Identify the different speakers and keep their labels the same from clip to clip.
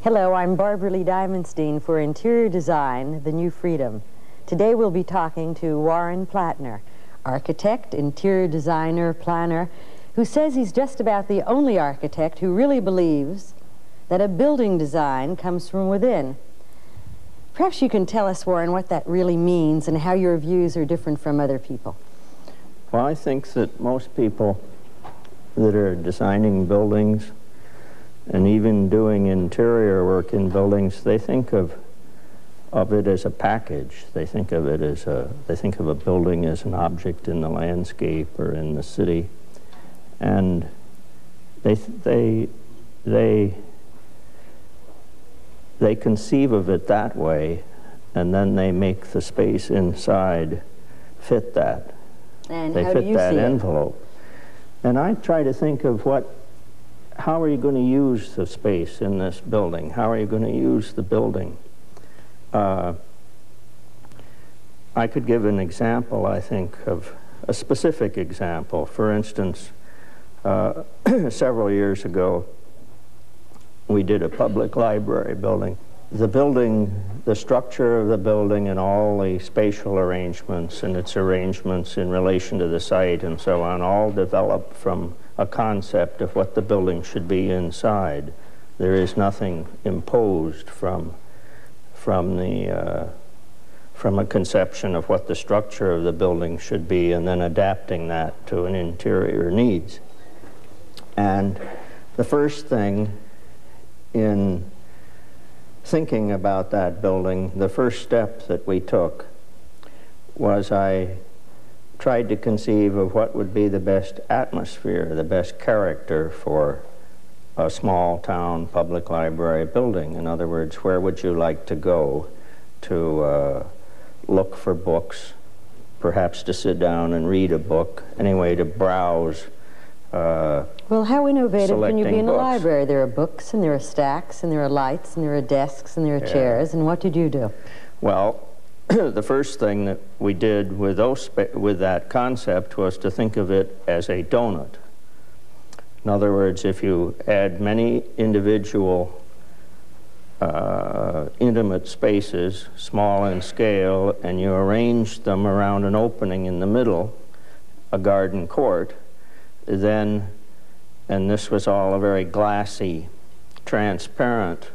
Speaker 1: Hello, I'm Barbara Lee Diamondstein for Interior Design, The New Freedom. Today we'll be talking to Warren Platner, architect, interior designer, planner, who says he's just about the only architect who really believes that a building design comes from within. Perhaps you can tell us, Warren, what that really means and how your views are different from other people.
Speaker 2: Well, I think that most people that are designing buildings and even doing interior work in buildings, they think of it as a package. They think of it as they think of a building as an object in the landscape or in the city, and they conceive of it that way, and then they make the space inside fit that.
Speaker 1: And
Speaker 2: they
Speaker 1: how
Speaker 2: fit
Speaker 1: do you
Speaker 2: that
Speaker 1: see
Speaker 2: envelope. And I try to think of how are you going to use the space in this building? How are you going to use the building? I could give an example, I think, of a specific example. For instance, several years ago, we did a public library building. The structure of the building and all the spatial arrangements and its arrangements in relation to the site and so on all developed from a concept of what the building should be inside. There is nothing imposed from a conception of what the structure of the building should be and then adapting that to an interior needs. And the first thing in thinking about that building, the first step that we took was I tried to conceive of what would be the best atmosphere, the best character for a small town public library building. In other words, where would you like to go to look for books, perhaps to sit down and read a book, anyway, to browse.
Speaker 1: Well, how innovative can you be in a
Speaker 2: books.
Speaker 1: Library? There are books, and there are stacks, and there are lights, and there are desks, and there are chairs, and what did you do?
Speaker 2: Well, the first thing that we did with that concept was to think of it as a donut. In other words, if you add many individual intimate spaces, small in scale, and you arrange them around an opening in the middle, a garden court, then, and this was all a very glassy, transparent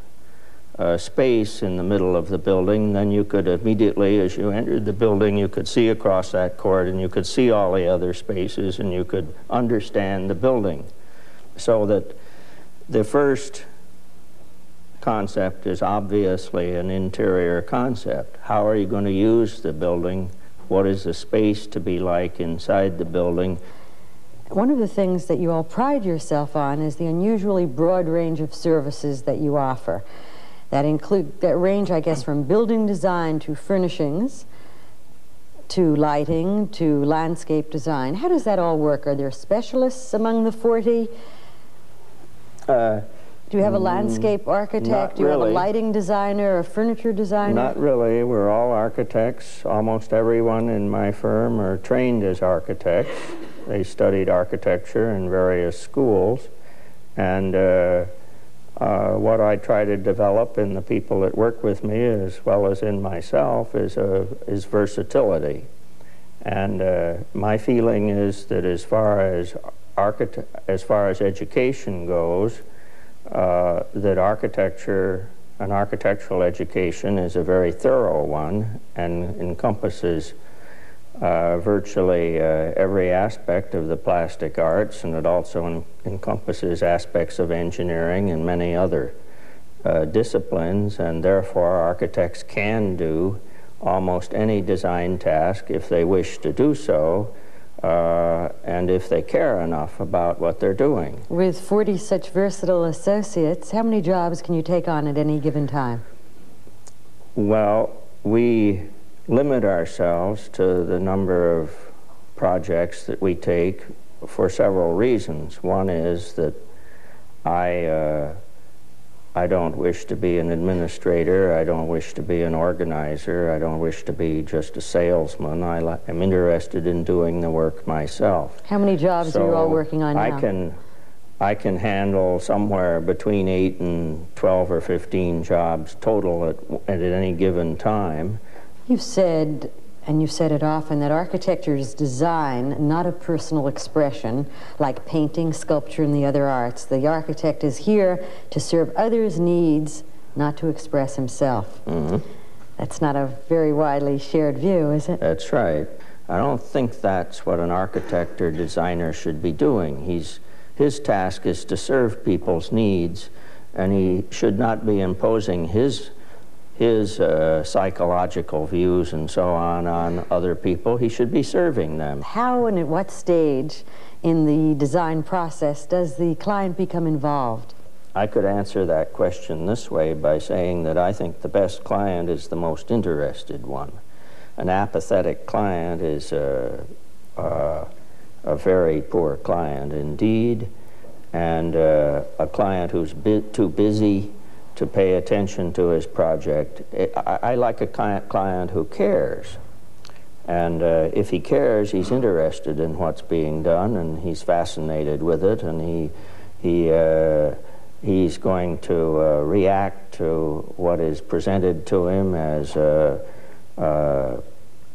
Speaker 2: space in the middle of the building, then you could immediately, as you entered the building, you could see across that court and you could see all the other spaces and you could understand the building. So that the first concept is obviously an interior concept. How are you going to use the building? What is the space to be like inside the building?
Speaker 1: One of the things that you all pride yourself on is the unusually broad range of services that you offer. That range, I guess, from building design to furnishings, to lighting, to landscape design. How does that all work? Are there specialists among the 40? Do you have a landscape architect?
Speaker 2: Not
Speaker 1: Do you have a
Speaker 2: really.
Speaker 1: lighting designer, a furniture designer?
Speaker 2: Not really. We're all architects. Almost everyone in my firm are trained as architects. They studied architecture in various schools. And what I try to develop in the people that work with me, as well as in myself, is versatility. And my feeling is that as far as education goes, that an architectural education is a very thorough one and encompasses virtually every aspect of the plastic arts, and it also encompasses aspects of engineering and many other disciplines, and therefore architects can do almost any design task if they wish to do so, and if they care enough about what they're doing.
Speaker 1: With 40 such versatile associates, how many jobs can you take on at any given time?
Speaker 2: Well, we limit ourselves to the number of projects that we take for several reasons. One is that I don't wish to be an administrator, I don't wish to be an organizer, I don't wish to be just a salesman. I'm interested in doing the work myself.
Speaker 1: How many jobs are you all working on now?
Speaker 2: I can handle somewhere between 8 and 12 or 15 jobs total at any given time.
Speaker 1: You've said, and you've said it often, that architecture is design, not a personal expression, like painting, sculpture, and the other arts. The architect is here to serve others' needs, not to express himself.
Speaker 2: Mm-hmm.
Speaker 1: That's not a very widely shared view, is it?
Speaker 2: That's right. I don't think that's what an architect or designer should be doing. His task is to serve people's needs, and he should not be imposing his psychological views and so on other people. He should be serving them.
Speaker 1: How and at what stage in the design process does the client become involved?
Speaker 2: I could answer that question this way by saying that I think the best client is the most interested one. An apathetic client is a very poor client indeed, and a client who's too busy to pay attention to his project. I like a client who cares. And if he cares, he's interested in what's being done, and he's fascinated with it, and he's going to react to what is presented to him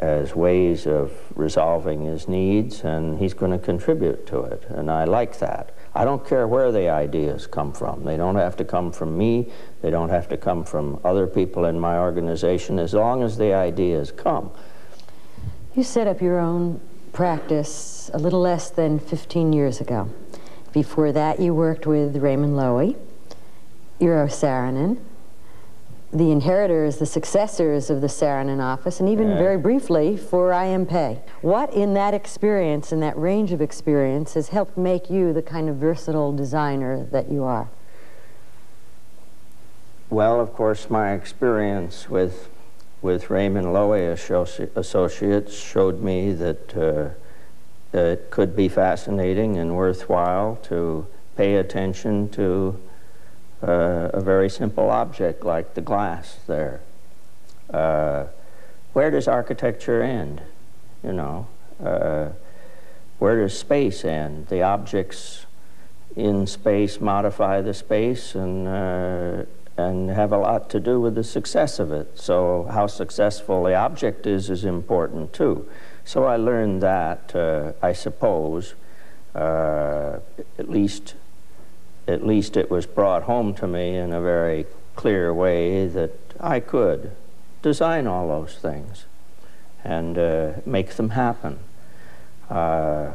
Speaker 2: as ways of resolving his needs, and he's going to contribute to it, and I like that. I don't care where the ideas come from. They don't have to come from me. They don't have to come from other people in my organization, as long as the ideas come.
Speaker 1: You set up your own practice a little less than 15 years ago. Before that, you worked with Raymond Loewy, Eero Saarinen, the inheritors, the successors of the Saarinen office, and even very briefly for IMP. What in that experience, in that range of experience, has helped make you the kind of versatile designer that you are?
Speaker 2: Well, of course, my experience with Raymond Loewy Associates showed me that it could be fascinating and worthwhile to pay attention to a very simple object like the glass there. Where does architecture end? You know, where does space end? The objects in space modify the space and have a lot to do with the success of it. So how successful the object is important too. So I learned that, I suppose, at least it was brought home to me in a very clear way that I could design all those things and make them happen. From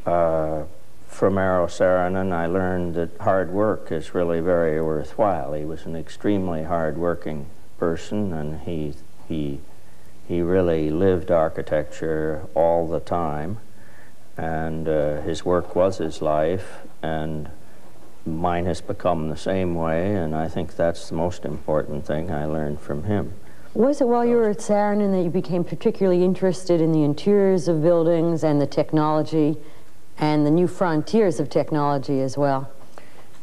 Speaker 2: Eero Saarinen, I learned that hard work is really very worthwhile. He was an extremely hard-working person, and he really lived architecture all the time, and his work was his life, and mine has become the same way, and I think that's the most important thing I learned from him.
Speaker 1: Was it while you were at Saarinen that you became particularly interested in the interiors of buildings and the technology and the new frontiers of technology as well?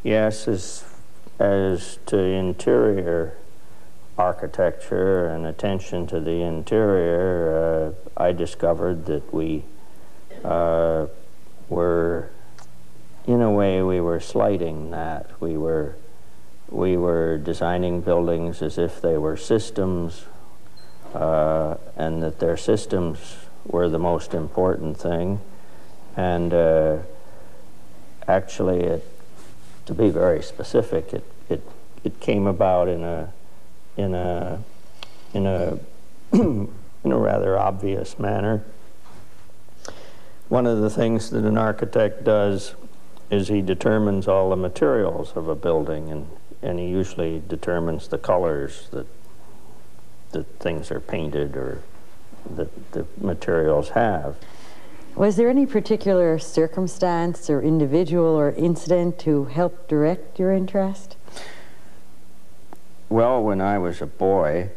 Speaker 2: Yes, as to interior architecture and attention to the interior, I discovered that we were, in a way, we were slighting that. We were designing buildings as if they were systems, and that their systems were the most important thing. And actually, to be very specific, it came about in a rather obvious manner. One of the things that an architect does is he determines all the materials of a building, and he usually determines the colors that things are painted or that the materials have.
Speaker 1: Was there any particular circumstance or individual or incident to help direct your interest?
Speaker 2: Well, when I was a boy,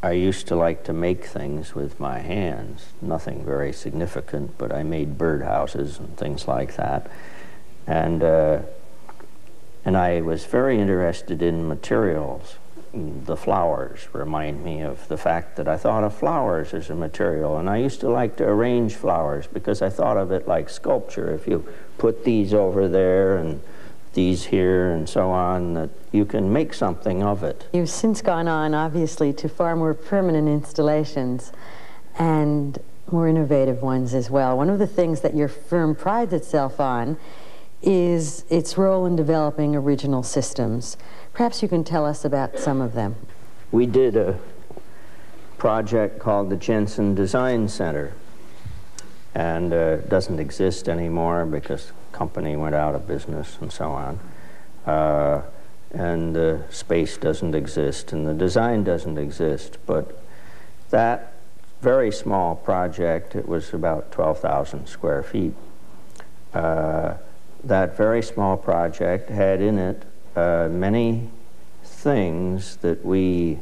Speaker 2: I used to like to make things with my hands. Nothing very significant, but I made birdhouses and things like that. And I was very interested in materials. The flowers remind me of the fact that I thought of flowers as a material, and I used to like to arrange flowers because I thought of it like sculpture. If you put these over there and these here and so on, that you can make something of it.
Speaker 1: You've since gone on, obviously, to far more permanent installations and more innovative ones as well. One of the things that your firm prides itself on is its role in developing original systems. Perhaps you can tell us about some of them.
Speaker 2: We did a project called the Jensen Design Center, and it doesn't exist anymore because the company went out of business and so on. And the space doesn't exist and the design doesn't exist. But that very small project, it was about 12,000 square feet. That very small project had in it many things that we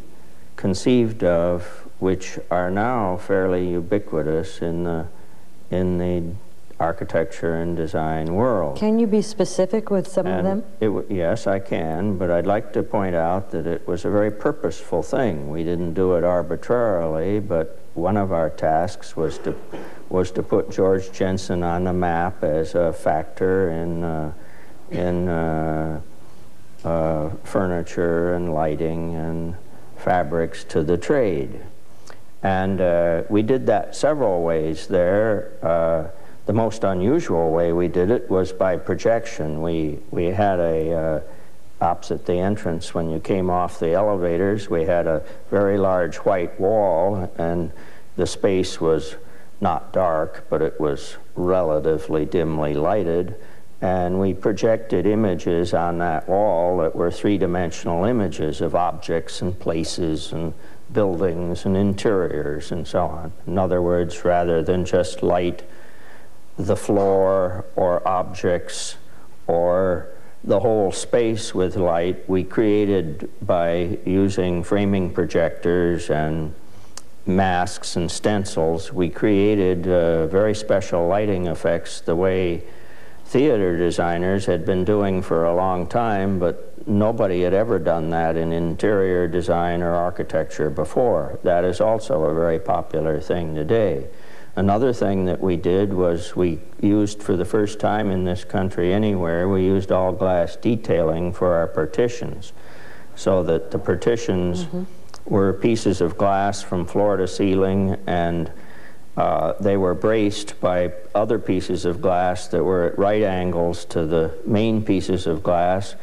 Speaker 2: conceived of which are now fairly ubiquitous in the architecture and design world.
Speaker 1: Can you be specific with some of them?
Speaker 2: Yes, I can, but I'd like to point out that it was a very purposeful thing. We didn't do it arbitrarily, but one of our tasks was to put George Jensen on the map as a factor in furniture and lighting and fabrics to the trade. And we did that several ways there. The most unusual way we did it was by projection. We had opposite the entrance when you came off the elevators, we had a very large white wall, and the space was not dark, but it was relatively dimly lighted. And we projected images on that wall that were three-dimensional images of objects and places and buildings and interiors and so on. In other words, rather than just light the floor or objects or the whole space with light, we created, by using framing projectors and masks and stencils, we created very special lighting effects the way theater designers had been doing for a long time, but nobody had ever done that in interior design or architecture before. That is also a very popular thing today. Another thing that we did was we used, for the first time in this country anywhere, we used all glass detailing for our partitions, so that the partitions were pieces of glass from floor to ceiling, and they were braced by other pieces of glass that were at right angles to the main pieces of glass,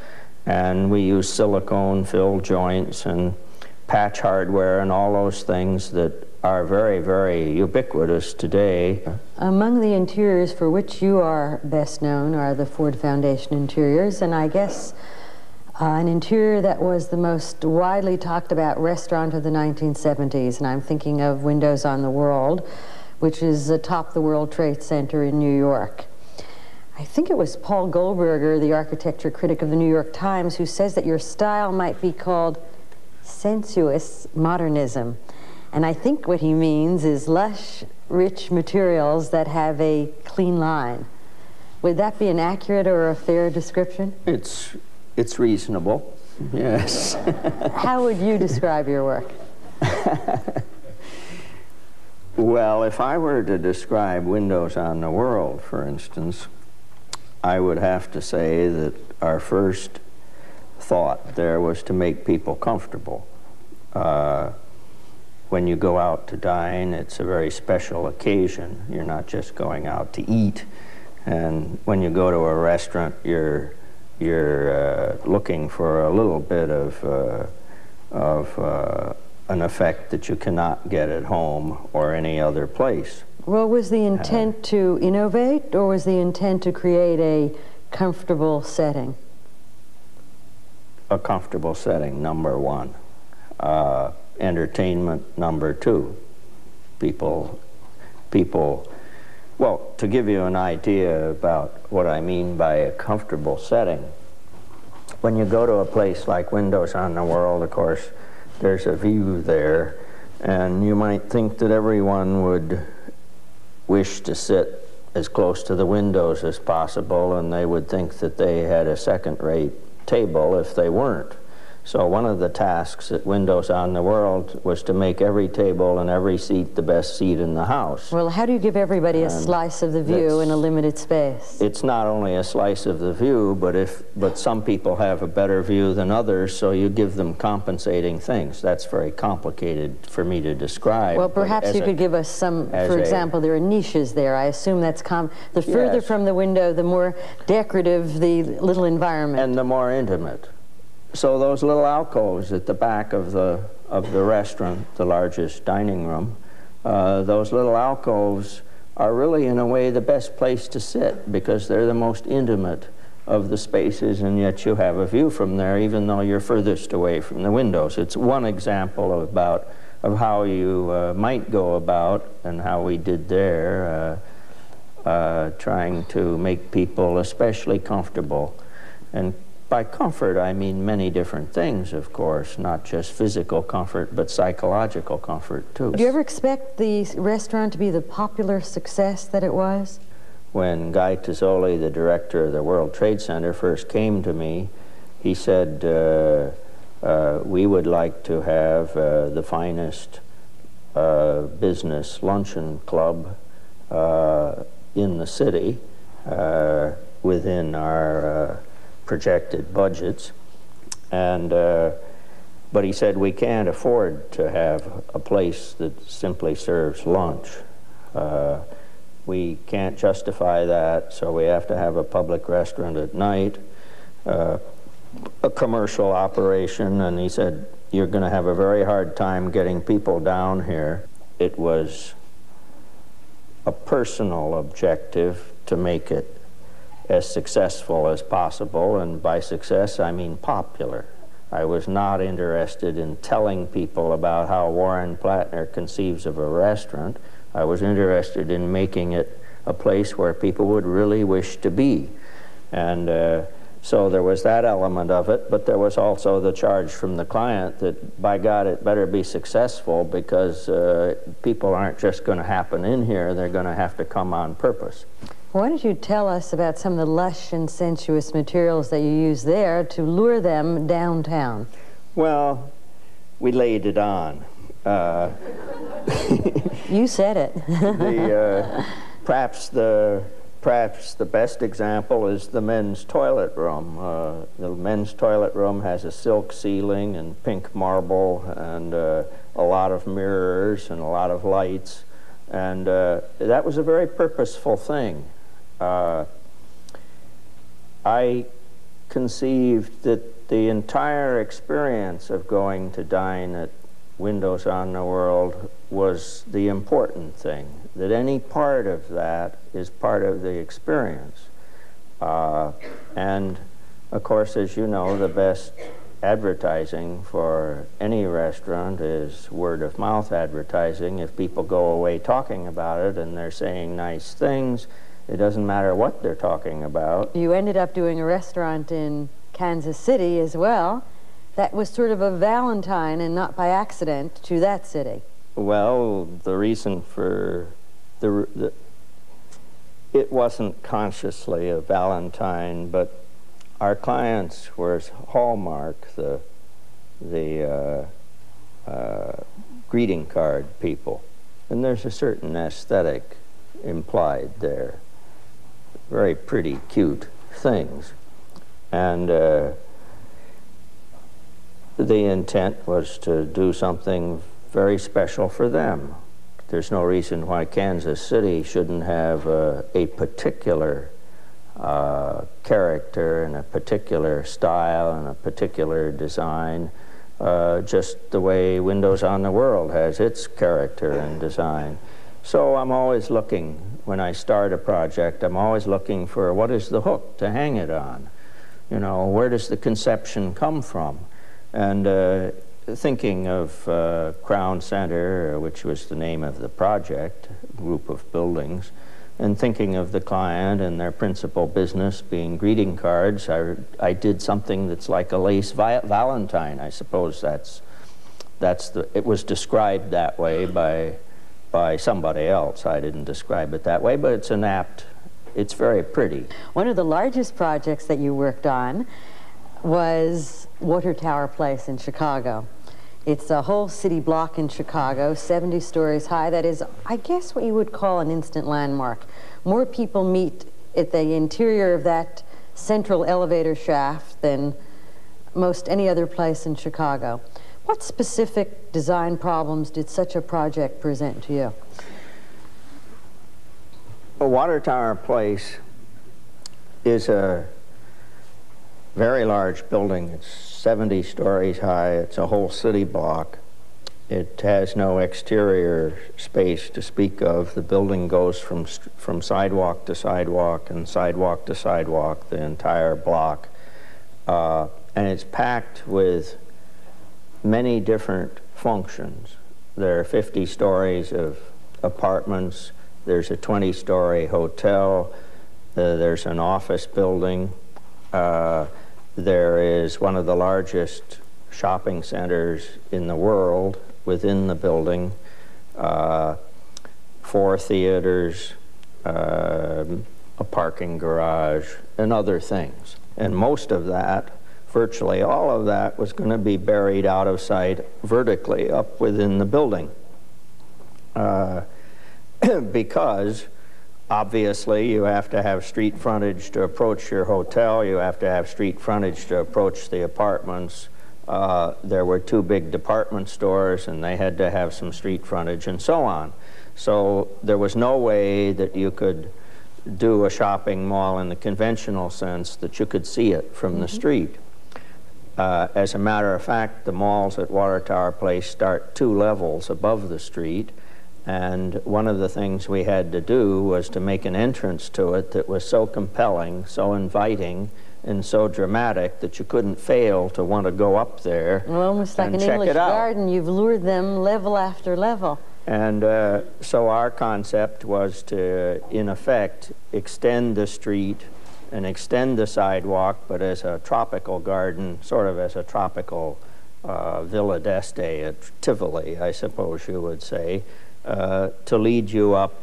Speaker 2: and we used silicone filled joints and patch hardware and all those things that are very, very ubiquitous today.
Speaker 1: Among the interiors for which you are best known are the Ford Foundation interiors, and I guess an interior that was the most widely talked about restaurant of the 1970s, and I'm thinking of Windows on the World, which is atop the World Trade Center in New York. I think it was Paul Goldberger, the architecture critic of the New York Times, who says that your style might be called sensuous modernism. And I think what he means is lush, rich materials that have a clean line. Would that be an accurate or a fair description?
Speaker 2: It's reasonable, yes.
Speaker 1: How would you describe your work?
Speaker 2: Well, if I were to describe Windows on the World, for instance, I would have to say that our first thought there was to make people comfortable. When you go out to dine, it's a very special occasion. You're not just going out to eat. And when you go to a restaurant, you're looking for a little bit of an effect that you cannot get at home or any other place.
Speaker 1: Well, was the intent to innovate, or was the intent to create a comfortable setting?
Speaker 2: A comfortable setting, number one. Entertainment, number two. People, well, to give you an idea about what I mean by a comfortable setting, when you go to a place like Windows on the World, of course, there's a view there, and you might think that everyone would wish to sit as close to the windows as possible, and they would think that they had a second-rate table if they weren't. So one of the tasks at Windows on the World was to make every table and every seat the best seat in the house.
Speaker 1: Well, how do you give everybody a slice of the view in a limited space?
Speaker 2: It's not only a slice of the view, but some people have a better view than others, so you give them compensating things. That's very complicated for me to describe.
Speaker 1: Well, perhaps you could give us some, for example, there are niches there. I assume that's the further from the window, the more decorative the little environment.
Speaker 2: And the more intimate. So those little alcoves at the back of the restaurant, the largest dining room, those little alcoves are really, in a way, the best place to sit because they're the most intimate of the spaces, and yet you have a view from there even though you're furthest away from the windows. It's one example of how you might go about, and how we did there, trying to make people especially comfortable. And by comfort, I mean many different things, of course, not just physical comfort, but psychological comfort, too.
Speaker 1: Do you ever expect the restaurant to be the popular success that it was?
Speaker 2: When Guy Tazzoli, the director of the World Trade Center, first came to me, he said, we would like to have the finest business luncheon club in the city within our projected budgets, and but he said we can't afford to have a place that simply serves lunch. We can't justify that, so we have to have a public restaurant at night, a commercial operation, and he said you're going to have a very hard time getting people down here. It was a personal objective to make it as successful as possible, and by success I mean popular. I was not interested in telling people about how Warren Platner conceives of a restaurant. I was interested in making it a place where people would really wish to be. And so there was that element of it, but there was also the charge from the client that, by God, it better be successful, because people aren't just going to happen in here, they're going to have to come on purpose.
Speaker 1: Why don't you tell us about some of the lush and sensuous materials that you use there to lure them downtown?
Speaker 2: Well, we laid it on.
Speaker 1: You said it.
Speaker 2: Perhaps the best example is the men's toilet room. The men's toilet room has a silk ceiling and pink marble and a lot of mirrors and a lot of lights, and that was a very purposeful thing. I conceived that the entire experience of going to dine at Windows on the World was the important thing, that any part of that is part of the experience. And of course, as you know, the best advertising for any restaurant is word-of-mouth advertising. If people go away talking about it and they're saying nice things, it doesn't matter what they're talking about.
Speaker 1: You ended up doing a restaurant in Kansas City as well. That was sort of a Valentine, and not by accident, to that city.
Speaker 2: Well, the reason for it wasn't consciously a Valentine, but our clients were Hallmark, the greeting card people. And there's a certain aesthetic implied there. Very pretty, cute things. And the intent was to do something very special for them. There's no reason why Kansas City shouldn't have a particular character and a particular style and a particular design, just the way Windows on the World has its character and design. So I'm always looking, when I start a project, I'm always looking for what is the hook to hang it on. You know, where does the conception come from? And thinking of Crown Center, which was the name of the project, group of buildings, and thinking of the client and their principal business being greeting cards, I did something that's like a lace Valentine. I suppose it was described that way by somebody else. I didn't describe it that way, but it's very pretty.
Speaker 1: One of the largest projects that you worked on was Water Tower Place in Chicago. It's a whole city block in Chicago, 70 stories high. That is, I guess, what you would call an instant landmark. More people meet at the interior of that central elevator shaft than most any other place in Chicago. What specific design problems did such a project present to you?
Speaker 2: Well, Water Tower Place is a very large building. It's 70 stories high. It's a whole city block. It has no exterior space to speak of. The building goes from sidewalk to sidewalk and sidewalk to sidewalk, the entire block. And it's packed with many different functions. There are 50 stories of apartments. There's a 20-story hotel. There's an office building. There is one of the largest shopping centers in the world within the building, 4 theaters, a parking garage, and other things. And most of that, virtually all of that, was going to be buried out of sight vertically up within the building. Because obviously you have to have street frontage to approach your hotel, you have to have street frontage to approach the apartments. There were 2 big department stores and they had to have some street frontage and so on. So there was no way that you could do a shopping mall in the conventional sense that you could see it from the street. As a matter of fact, the malls at Water Tower Place start 2 levels above the street. And one of the things we had to do was to make an entrance to it that was so compelling, so inviting, and so dramatic that you couldn't fail to want to go up there.
Speaker 1: Well, almost like
Speaker 2: and
Speaker 1: an
Speaker 2: check
Speaker 1: English
Speaker 2: it out.
Speaker 1: garden, you've lured them level after level.
Speaker 2: And so our concept was to, in effect, extend the street and extend the sidewalk, but as a tropical garden, sort of as a tropical Villa d'Este at Tivoli, I suppose you would say, to lead you up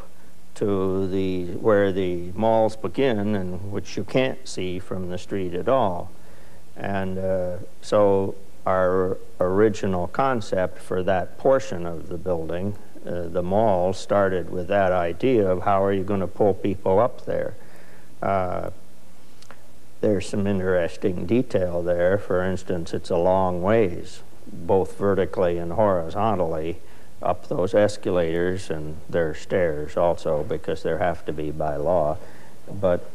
Speaker 2: to where the malls begin, and which you can't see from the street at all. And so our original concept for that portion of the building, the mall, started with that idea of how are you going to pull people up there. There's some interesting detail there. For instance, it's a long ways, both vertically and horizontally, up those escalators, and there are stairs also because there have to be by law. But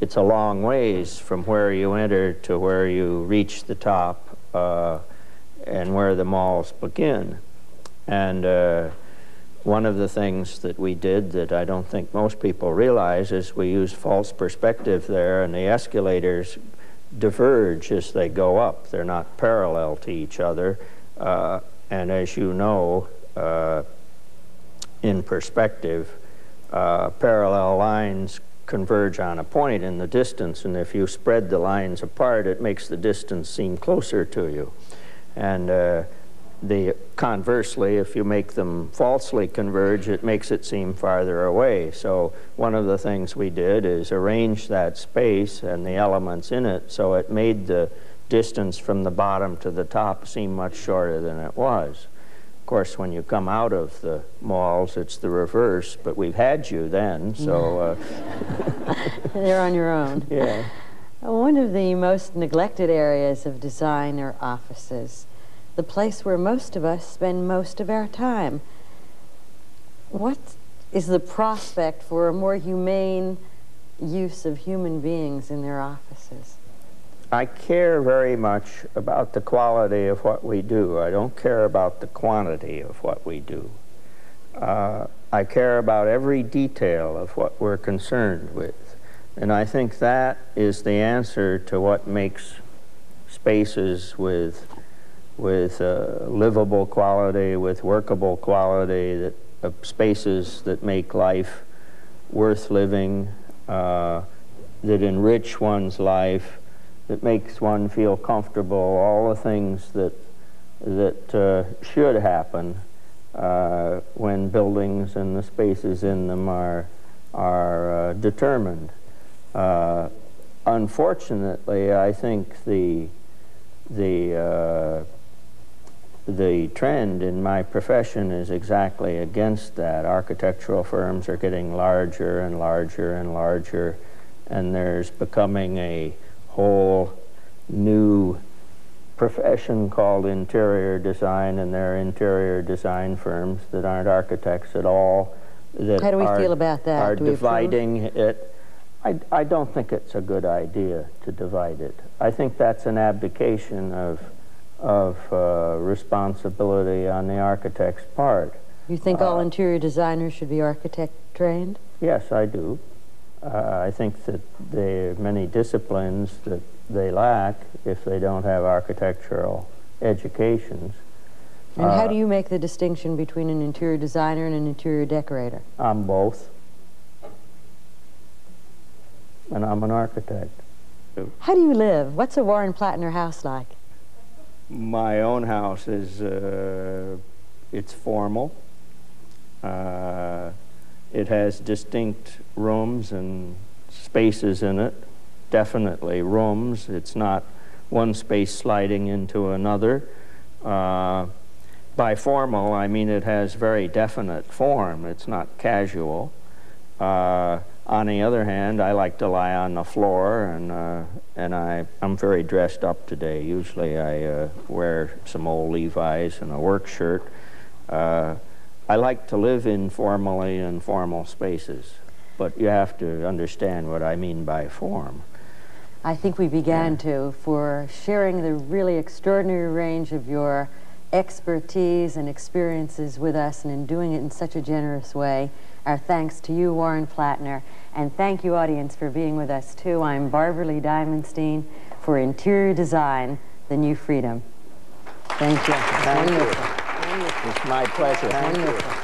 Speaker 2: it's a long ways from where you enter to where you reach the top and where the malls begin. And one of the things that we did that I don't think most people realize is we used false perspective there, and the escalators diverge as they go up. They're not parallel to each other. And as you know, in perspective, parallel lines converge on a point in the distance, and if you spread the lines apart, it makes the distance seem closer to you. And Conversely, if you make them falsely converge, it makes it seem farther away. So one of the things we did is arrange that space and the elements in it so it made the distance from the bottom to the top seem much shorter than it was. Of course, when you come out of the malls, it's the reverse, but we've had you then, so...
Speaker 1: You're on your own.
Speaker 2: Yeah.
Speaker 1: One of the most neglected areas of design are offices, the place where most of us spend most of our time. What is the prospect for a more humane use of human beings in their offices?
Speaker 2: I care very much about the quality of what we do. I don't care about the quantity of what we do. I care about every detail of what we're concerned with. And I think that is the answer to what makes spaces with livable quality, with workable quality, spaces that make life worth living, that enrich one's life, that makes one feel comfortable, all the things that should happen when buildings and the spaces in them are determined. Unfortunately, I think the trend in my profession is exactly against that. Architectural firms are getting larger and larger and larger, and there's becoming a whole new profession called interior design, and there are interior design firms that aren't architects at all.
Speaker 1: How do we feel about that?
Speaker 2: Are dividing it. I don't think it's a good idea to divide it. I think that's an abdication of responsibility on the architect's part.
Speaker 1: You think all interior designers should be architect trained?
Speaker 2: Yes, I do. I think that there are many disciplines that they lack if they don't have architectural educations.
Speaker 1: And how do you make the distinction between an interior designer and an interior decorator?
Speaker 2: I'm both. And I'm an architect.
Speaker 3: How do you live? What's a Warren Platner house like?
Speaker 2: My own house is, it's formal. It has distinct rooms and spaces in it, definitely rooms. It's not one space sliding into another. By formal, I mean it has very definite form. It's not casual. On the other hand, I like to lie on the floor, and I'm very dressed up today. Usually I wear some old Levi's and a work shirt. I like to live informally in formal spaces, but you have to understand what I mean by form.
Speaker 1: I think we began to, for sharing the really extraordinary range of your expertise and experiences with us, and in doing it in such a generous way. Our thanks to you, Warren Platner, and thank you, audience, for being with us, too. I'm Barbara Lee Diamondstein for Interior Design, The New Freedom. Thank you.
Speaker 2: Thank you. It's my pleasure. Thank you.